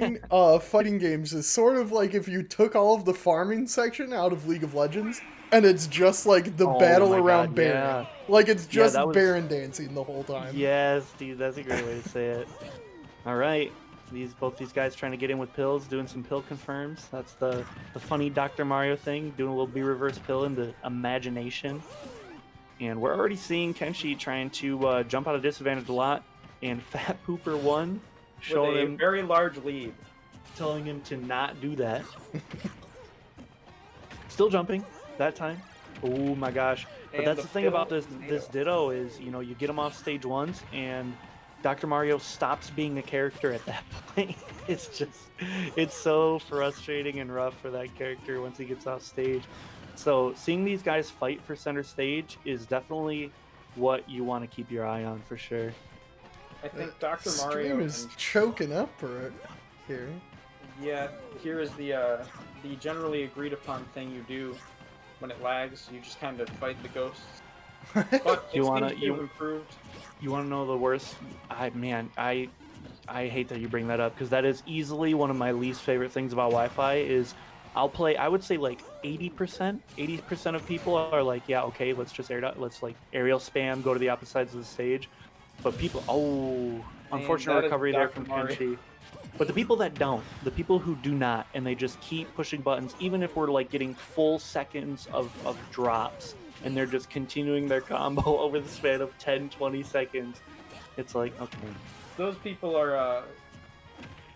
between fighting games is sort of like if you took all of the farming section out of League of Legends, and it's just like the Oh battle my around God, Baron. yeah. Like it's Yeah, just that was Baron dancing the whole time. yes, dude. That's a great way to say it. All right, both these guys trying to get in with pills, doing some pill confirms. That's the funny Dr. Mario thing, doing a little B reverse pill into imagination. And we're already seeing Kenshi trying to jump out of disadvantage a lot, and Fat Pooper 1 showing with a him, very large lead. telling him to not do that. Still jumping that time. Oh my gosh. But And that's the the thing about pill this Ditto is, you know, you get him off stage once and Dr. Mario stops being a character at that point. It's so frustrating and rough for that character once he gets off stage. So seeing these guys fight for center stage is definitely what you want to keep your eye on for sure. I think Dr. Mario Stream is and choking up for it here. yeah, here is the generally agreed upon thing you do when it lags. You just kind of fight the ghosts. But You it wanna- seems to have improved. You want to know the worst? I hate that you bring that up because that is easily one of my least favorite things about Wi-Fi is I'll play. I would say like 80% of people are like, yeah, okay, let's just let's like aerial spam, go to the opposite sides of the stage. But people, unfortunate that is recovery there Dr. from Mario. Kenshi. But the people that don't, the people who do not, and they just keep pushing buttons, even if we're like getting full seconds of drops, and they're just continuing their combo over the span of 10-20 seconds, it's like, okay. Those people are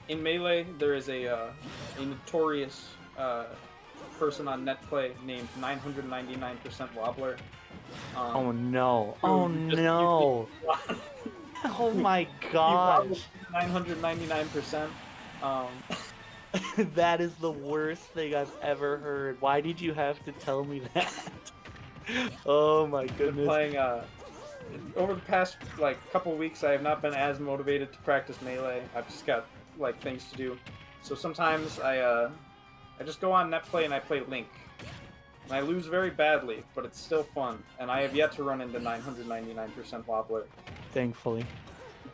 in Melee. There is a notorious person on NetPlay named 999% Wobbler. Oh no! who Oh just no! Oh my gosh! 999%. That is the worst thing I've ever heard. Why did you have to tell me that? Oh my Been goodness! playing over the past like couple weeks. I have not been as motivated to practice Melee. I've just got like things to do. So sometimes I just go on NetPlay and I play Link. And I lose very badly, but it's still fun. And I have yet to run into 999% Wobbler. Thankfully.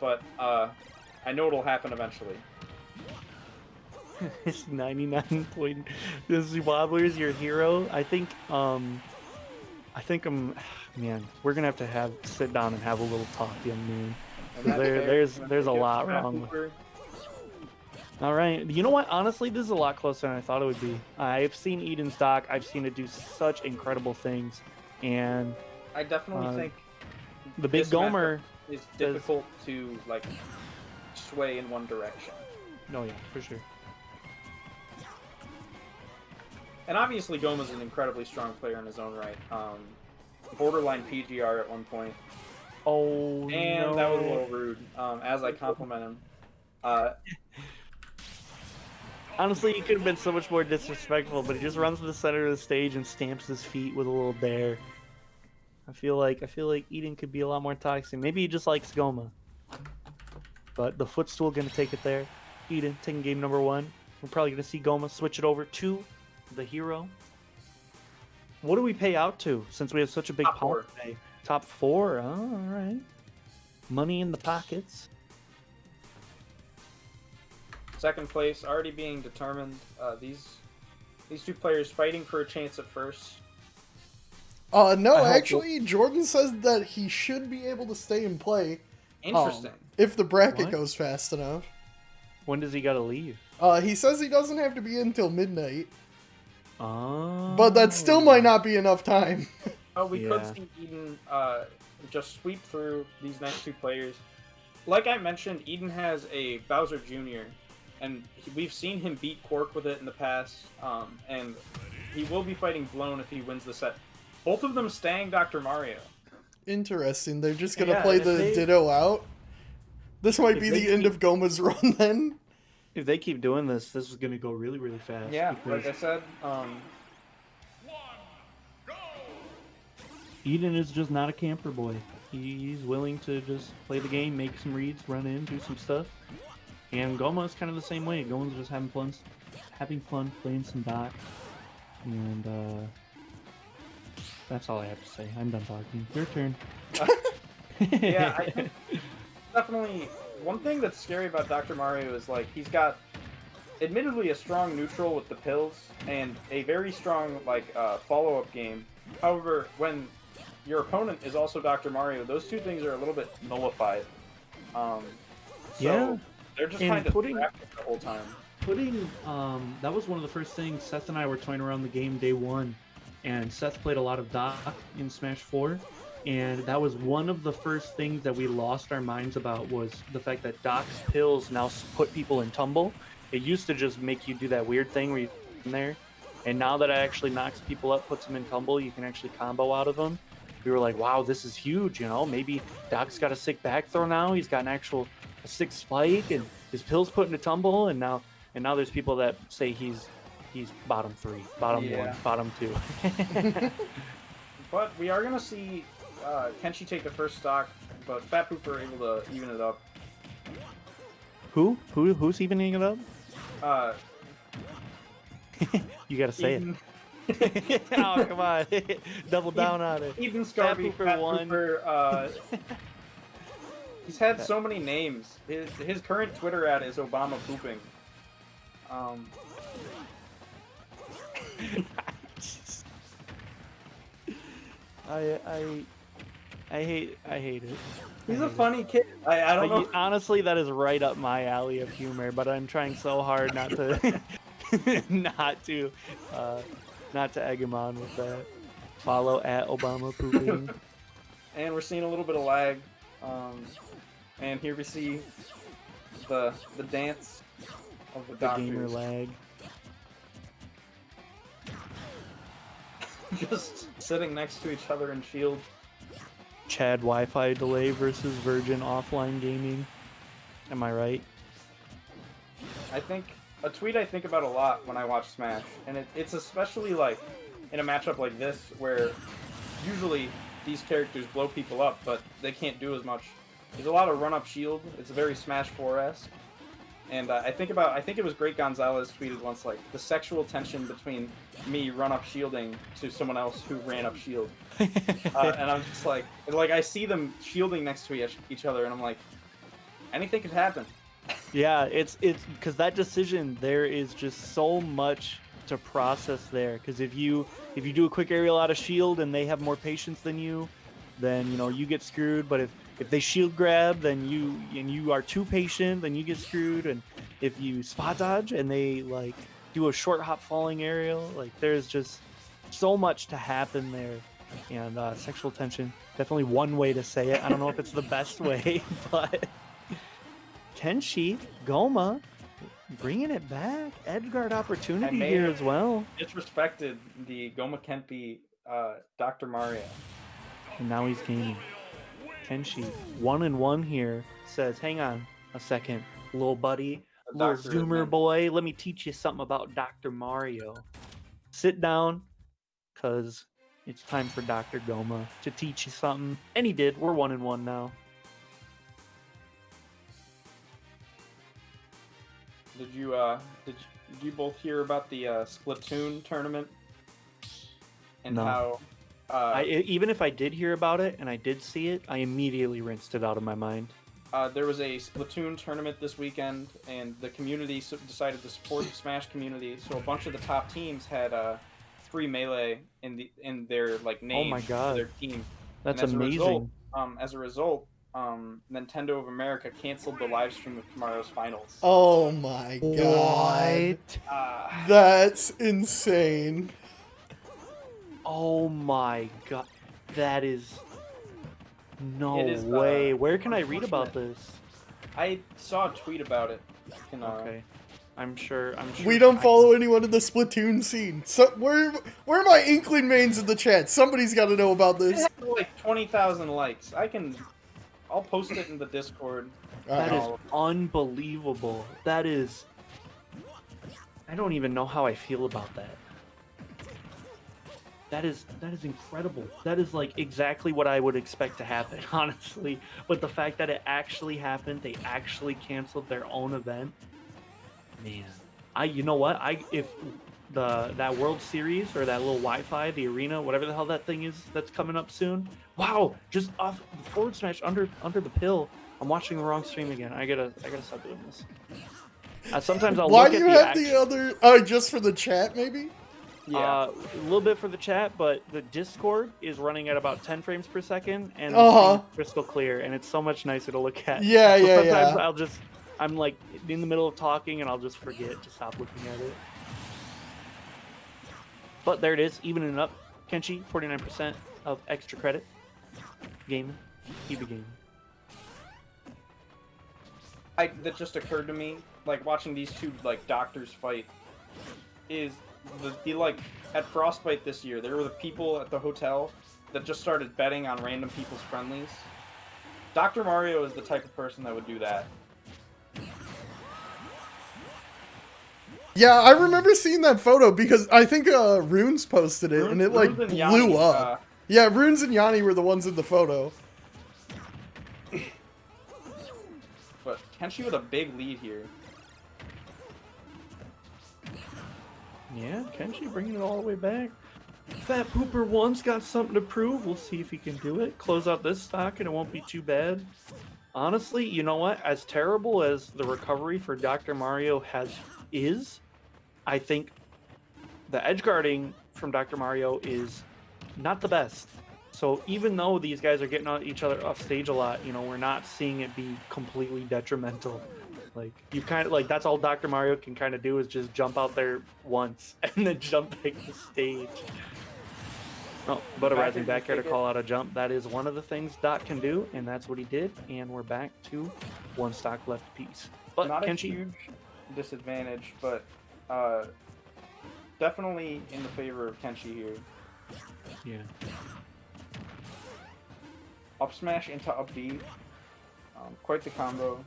But I know it'll happen eventually. It's 99 point. This Wobbler is your hero. I think man, we're gonna have to sit down and have a little talk, young man. And that's fair. There's a lot Fat wrong. Pooper. All right, you know what? Honestly, this is a lot closer than I thought it would be. I've seen Eden's doc. I've seen it do such incredible things, and I definitely think the big this Gomer matchup is difficult to like sway in one direction. No, yeah, for sure. And obviously, Goma's an incredibly strong player in his own right. Borderline PGR at one point. Oh, And no. that was a little rude, as I compliment him. Honestly, he could have been so much more disrespectful, but he just runs to the center of the stage and stamps his feet with a little bear. I feel like Eden could be a lot more toxic. Maybe he just likes Goma. But the footstool gonna take it there. Eden taking game number 1. We're probably gonna see Goma switch it over to the hero. What do we pay out to since we have such a big Top power 4. pay? Top 4? Oh, all right. Money in the pockets. Second place already being determined. These two players fighting for a chance at first. No, actually, Jordan says that he should be able to stay and play. Interesting. If the bracket What? goes fast enough. When does he gotta leave? He says he doesn't have to be in until midnight. Oh. But that still might not be enough time. Oh, we could Yeah. see Eden just sweep through these next two players. Like I mentioned, Eden has a Bowser Jr., and we've seen him beat Quark with it in the past, and he will be fighting Blown if he wins the set. Both of them staying Dr. Mario. Interesting. They're just gonna Yeah, play and if the they- Ditto out. This might If be they the end keep- of Goma's run then. If they keep doing this is gonna go really, really fast. Yeah, because like I said, Eden is just not a camper boy. He's willing to just play the game, make some reads, run in, do some stuff. And Goma is kind of the same way. Goma's just having fun, playing some doc. And that's all I have to say. I'm done talking. Your turn. yeah, I think definitely one thing that's scary about Dr. Mario is like he's got admittedly a strong neutral with the pills and a very strong like follow-up game. However, when your opponent is also Dr. Mario, those two things are a little bit nullified. So Yeah. they're just And kind of putting- practice the whole time. That was one of the first things Seth and I were toying around the game day one, and Seth played a lot of Doc in Smash 4, and that was one of the first things that we lost our minds about was the fact that Doc's pills now put people in tumble. It used to just make you do that weird thing where you in there, and now that it actually knocks people up, puts them in tumble, you can actually combo out of them. We were like, wow, this is huge, you know, maybe Doc's got a sick back throw now, he's got a sick spike, and his pills put into tumble, and now there's people that say he's bottom 3, bottom 1, bottom 2. But we are gonna see Kenshi take the first stock, but Fat Pooper able to even it up. Who's evening it up? You gotta say Eden, it. Oh, come on. Double down on it. Eden Scarby, Pooper Fat won. Pooper. He's had so many names. His current Twitter ad is Obama pooping. I hate it. He's a funny kid. I don't know. Honestly, that is right up my alley of humor, but I'm trying so hard not to not to egg him on with that. Follow at Obama pooping. And we're seeing a little bit of lag. And here we see the dance of the doctors. Gamer lag. Just sitting next to each other in Shield. Chad Wi-Fi delay versus Virgin offline gaming. Am I right? I think a tweet I think about a lot when I watch Smash, and it's especially like in a matchup like this where usually these characters blow people up, but they can't do as much. There's a lot of run-up shield. It's very Smash 4-esque. And I think it was Great Gonzalez tweeted once, like, the sexual tension between me run-up shielding to someone else who ran up shield. And I'm just like, I see them shielding next to each other, and I'm like, anything could happen. Yeah, it's because that decision, there is just so much to process there. Because if you do a quick aerial out of shield and they have more patience than you, then you get screwed. But if they shield grab, then you are too patient, then you get screwed. And if you spot dodge and they like do a short hop falling aerial, like there's just so much to happen there. And sexual tension, definitely one way to say it. I don't know if it's the best way, but Kenshi, Goma, bringing it back. Edgeguard opportunity here as well. Disrespected the Gomakenpi Dr. Mario. And now he's gaming. Kenshi, 1-1 here, says, hang on a second, little buddy, little Zoomer boy, let me teach you something about Dr. Mario. Sit down, because it's time for Dr. Goma to teach you something. And he did. We're 1-1 now. Did you both hear about the Splatoon tournament? And no. How even if I did hear about it and I did see it, I immediately rinsed it out of my mind. There was a Splatoon tournament this weekend, and the community decided to support the Smash community. So a bunch of the top teams had free melee in their like name. Oh my god! Their team. That's amazing. As a result, Nintendo of America canceled the live stream of tomorrow's finals. Oh my god! What? That's insane. Oh my god, that is no is, way. Where can I read about this? I saw a tweet about it. Okay, I'm sure. We don't follow anyone in the Splatoon scene. So where are my Inkling mains in the chat? Somebody's got to know about this. It has like 20,000 likes. I'll post it in the Discord. That is unbelievable. That is. I don't even know how I feel about that. That is incredible. That is like exactly what I would expect to happen, honestly. But the fact that it actually happened, they actually canceled their own event. Man, you know what? If that World Series or that little Wi-Fi, the arena, whatever the hell that thing is that's coming up soon. Wow, just off forward smash under the pill. I'm watching the wrong stream again. I gotta stop doing this. Sometimes I'll Why look do at you the have action. the other? Oh, just for the chat, maybe? Yeah. A little bit for the chat, but the Discord is running at about 10 frames per second, and the Uh-huh. stream is crystal clear, and it's so much nicer to look at. Yeah, So yeah, sometimes yeah. I'm like in the middle of talking, and I'll just forget to stop looking at it. But there it is, evening up. Kenshi, 49% of extra credit. Gaming. Keep it gaming. That just occurred to me, like watching these two like doctors fight, is the like at Frostbite this year, there were the people at the hotel that just started betting on random people's friendlies. Dr. Mario is the type of person that would do that. Yeah, I remember seeing that photo because I think Runes posted it, and it like Runes and blew Yanni, up. Yeah, Runes and Yanni were the ones in the photo. But Kenshi with a big lead here. Yeah, Kenshi bringing it all the way back. Fat Pooper 1's got something to prove. We'll see if he can do it. Close out this stock and it won't be too bad. Honestly, you know what? As terrible as the recovery for Dr. Mario is, I think the edge guarding from Dr. Mario is not the best. So even though these guys are getting each other off stage a lot, you know, we're not seeing it be completely detrimental. Like, you kind of, like, that's all Dr. Mario can kind of do is just jump out there once and then jump back to stage. Oh, but a rising back air to call out a jump. That is one of the things Doc can do, and that's what he did. And we're back to one stock left apiece. But Not Kenshi, a huge disadvantage, but definitely in the favor of Kenshi here. yeah. Up smash into up B. Quite the combo.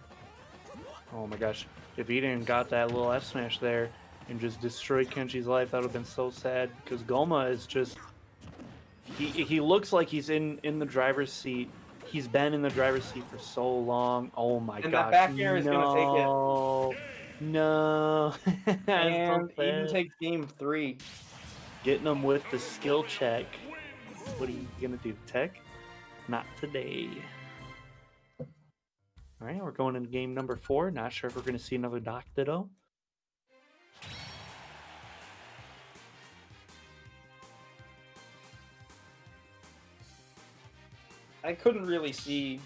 Oh my gosh. If he didn't got that little F smash there and just destroyed Kenshi's life, that would have been so sad. Because Goma is just... He looks like he's in the driver's seat. He's been in the driver's seat for so long. Oh my gosh. And that back air is going to take it. No. And so even takes game 3. Getting him with the skill check. What are you going to do? Tech? Not today. All right, we're going into game number 4. Not sure if we're going to see another Doc Ditto. I couldn't really see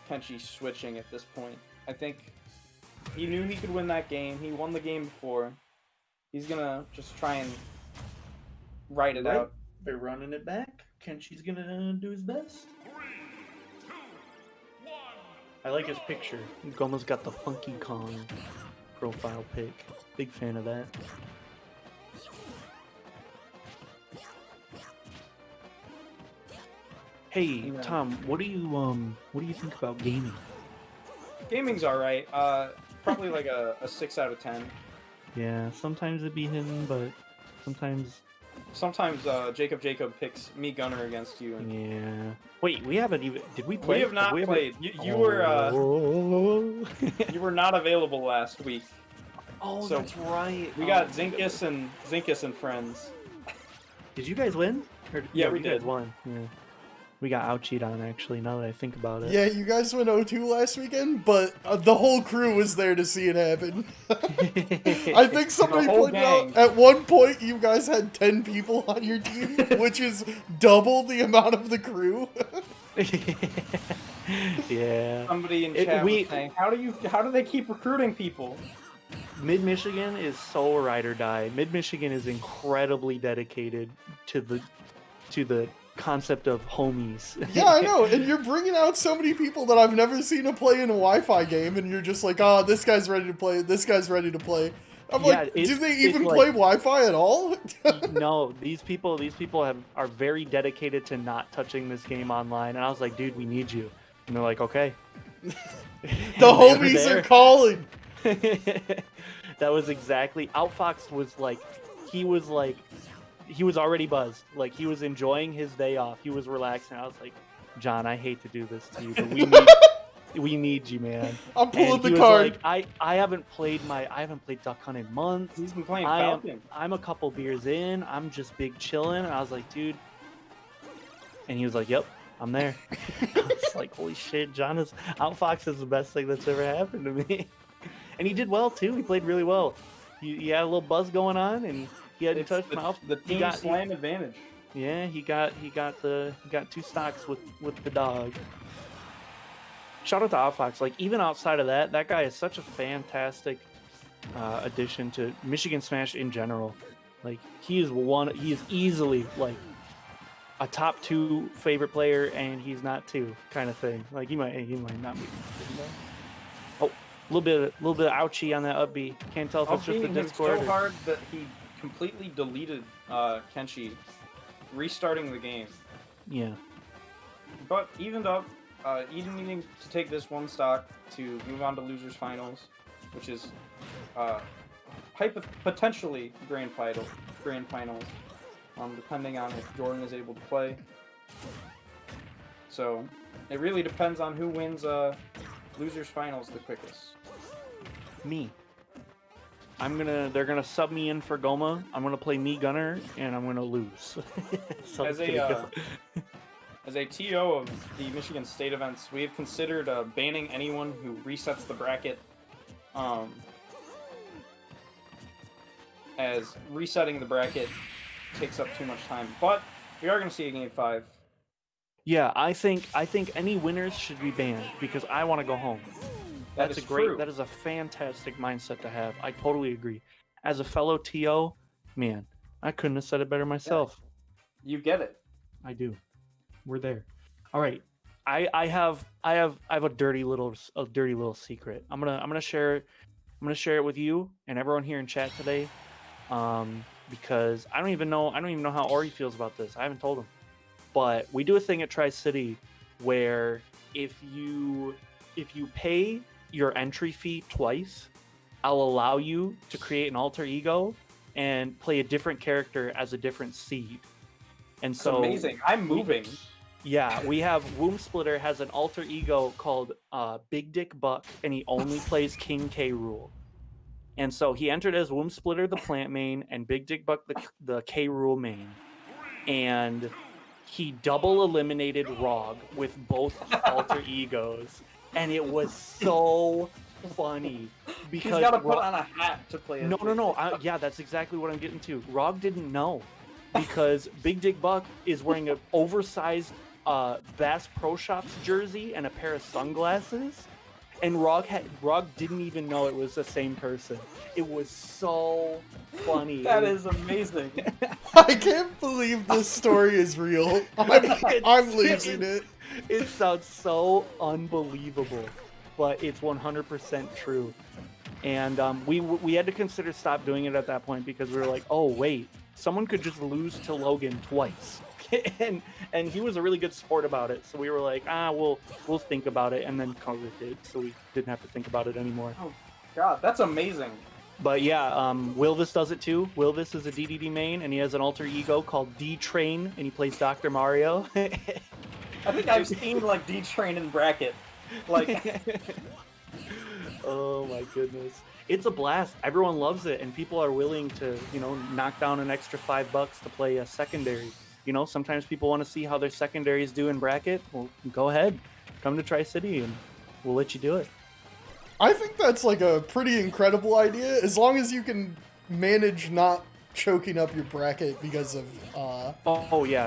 Kenshi switching at this point. I think he knew he could win that game. He won the game before. He's going to just try and write it out. They're running it back. Kenshi's going to do his best. I like his picture. Goma's got the Funky Kong profile pic. Big fan of that. Hey, Yeah. Tom, what do you think about gaming? Gaming's alright. Probably like a 6 out of 10. Yeah, sometimes it be him, but sometimes... Sometimes Jacob picks me Gunner against you. And Yeah. Wait, we haven't even... Did we play? we have not played. You were you were not available last week. Oh, So, that's right. We got Zinkus and friends. Did you guys win? Or, Yeah, we you guys did. won. Yeah. We got ouchied on, actually, now that I think about it. Yeah, you guys went 0-2 last weekend, but the whole crew was there to see it happen. I think somebody The whole pointed out gang. at one point you guys had 10 people on your team, which is double the amount of the crew. Yeah. Somebody in chat was saying, how do they keep recruiting people? Mid-Michigan is so ride or die. Mid-Michigan is incredibly dedicated to the concept of homies. Yeah, I know, and you're bringing out so many people that I've never seen to play in a Wi-Fi game, and you're just like, oh, this guy's ready to play, this guy's ready to play. I'm Yeah, like, do they it's even like- play Wi-Fi at all? No, these people are very dedicated to not touching this game online. And I was like, dude, we need you. And they're like, okay. The And they were homies there. are calling. That was exactly... Outfox was like, he was already buzzed. Like, he was enjoying his day off. He was relaxing. I was like, John, I hate to do this to you, but we need you, man. I'm pulling And he the was card. like, I haven't played Duck Hunt in months. He's been playing Falcon. I'm a couple beers in. I'm just big chilling. And I was like, dude. And he was like, yep, I'm there. I was like, holy shit, Outfox is the best thing that's ever happened to me. And he did well too. He played really well. He had a little buzz going on, and he hadn't It's touched mouth. the team slam advantage. Yeah, he got 2 stocks with the dog. Shout out to Outfox. Like, even outside of that, that guy is such a fantastic addition to Michigan Smash in general. Like, he is easily like a top 2 favorite player, and he's not 2 kind of thing. Like, he might not be. Oh, a little bit of ouchie on that up B. Can't tell if it's just the Discord. So hard that he completely deleted Kenshi, restarting the game. Yeah. But evened up. Eden needing to take this 1 stock to move on to losers finals, which is potentially grand finals, depending on if Jordan is able to play. So it really depends on who wins losers finals the quickest. Me. They're gonna sub me in for Goma. I'm gonna play me Gunner, and I'm gonna lose. So as a TO of the Michigan State events, we have considered banning anyone who resets the bracket, as resetting the bracket takes up too much time. But we are going to see a Game 5. Yeah, I think any winners should be banned because I want to go home. That is a fantastic mindset to have. I totally agree. As a fellow TO, man, I couldn't have said it better myself. Yeah. You get it. I do. We're there. All right. I have a dirty little secret. I'm gonna share it with you and everyone here in chat today. Because I don't even know how Ori feels about this. I haven't told him. But we do a thing at Tri-City where if you pay your entry fee twice, I'll allow you to create an alter ego and play a different character as a different seed. And That's so amazing. I'm moving. Yeah, we have Womb Splitter has an alter ego called Big Dick Buck, and he only plays King K. Rool. And so he entered as Womb Splitter, the plant main, and Big Dick Buck, the K. Rool main. And he double eliminated Rog with both alter egos. And it was so funny. Because he's got to put on a hat to play. No. Yeah, that's exactly what I'm getting to. Rog didn't know. Because Big Dick Buck is wearing an oversized Bass Pro Shops jersey and a pair of sunglasses, and Rog didn't even know it was the same person. It was so funny. That is amazing. I can't believe this story is real. I'm losing it. It sounds so unbelievable, but it's 100% true. And we had to consider stop doing it at that point because we were like, oh wait, someone could just lose to Logan twice. and he was a really good sport about it, so we were like, we'll think about it, and then Congress did, so we didn't have to think about it anymore. Oh god, that's amazing. But yeah, Wilvis does it too. Wilvis is a DDD main, and he has an alter ego called D-Train, and he plays Dr. Mario. I think I've seen like D-Train in bracket. Like oh my goodness. It's a blast. Everyone loves it, and people are willing to, knock down an extra $5 to play a secondary. Sometimes people want to see how their secondaries do in bracket. Well, go ahead. Come to Tri-City, and we'll let you do it. I think that's like a pretty incredible idea, as long as you can manage not choking up your bracket because of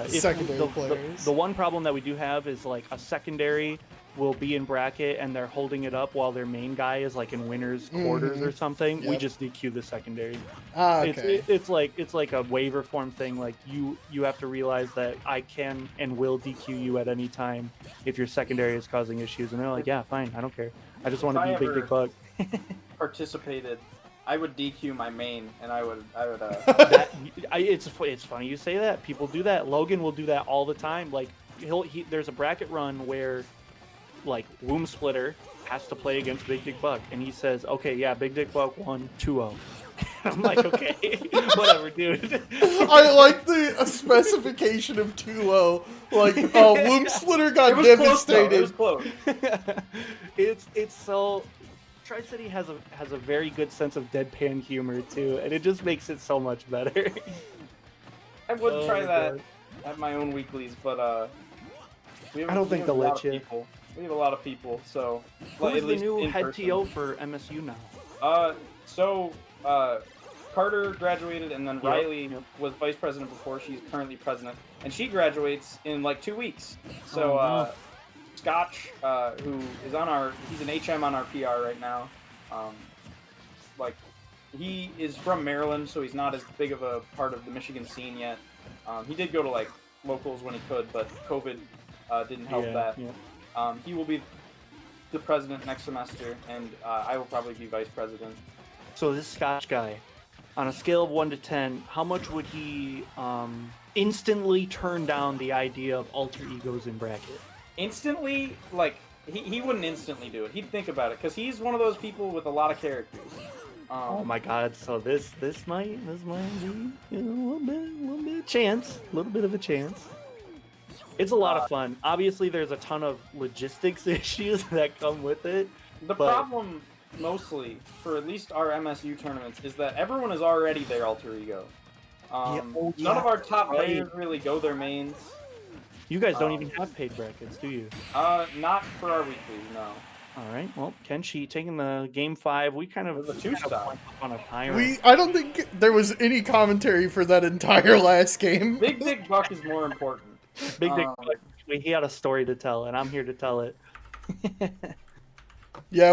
secondary players. The one problem that we do have is like a secondary will be in bracket and they're holding it up while their main guy is like in winners quarters or something. Yep. We just DQ the secondary. Okay. It's like a waiver form thing. Like you have to realize that I can and will DQ you at any time if your secondary is causing issues. And they're like, yeah, fine, I don't care. I just want to be Big Dick Bug. participated, I would DQ my main, and I would. It's funny you say that. People do that. Logan will do that all the time. Like there's a bracket run where, like, Womb Splitter has to play against Big Dick Buck, and he says, "Okay, yeah, Big Dick Buck won 2-0." I'm like, okay, whatever, dude. I like the specification of 2-0. Like, Womb Splitter got devastated. It was close. It's so. Tri-City has a very good sense of deadpan humor too, and it just makes it so much better. I would try that at my own weeklies, but I don't think they'll let you. We have a lot of people, so who's the new head TO for MSU now? So Carter graduated, and then Yep, Riley yep. was vice president before. She's currently president, and she graduates in like 2 weeks. So Oh, no. Scotch, who is he's an HM on our PR right now. Like, he is from Maryland, so he's not as big of a part of the Michigan scene yet. He did go to like locals when he could, but COVID didn't help that. Yeah. He will be the president next semester, and I will probably be vice president. So this Scotch guy, on a scale of 1 to 10, how much would he instantly turn down the idea of alter egos in bracket? Instantly, like, he wouldn't instantly do it. He'd think about it, because he's one of those people with a lot of characters. Oh my god! So this might be a little bit of a chance. It's a lot of fun. Obviously, there's a ton of logistics issues that come with it. The problem, mostly, for at least our MSU tournaments, is that everyone is already their alter ego. None of our top players really go their mains. You guys don't even have paid brackets, do you? Not for our weekly, no. All right. Well, Kenshi taking the game 5. We kind of The 2-star. on a timer. I don't think there was any commentary for that entire last game. Big Buck is more important. Big Dick. He had a story to tell, and I'm here to tell it.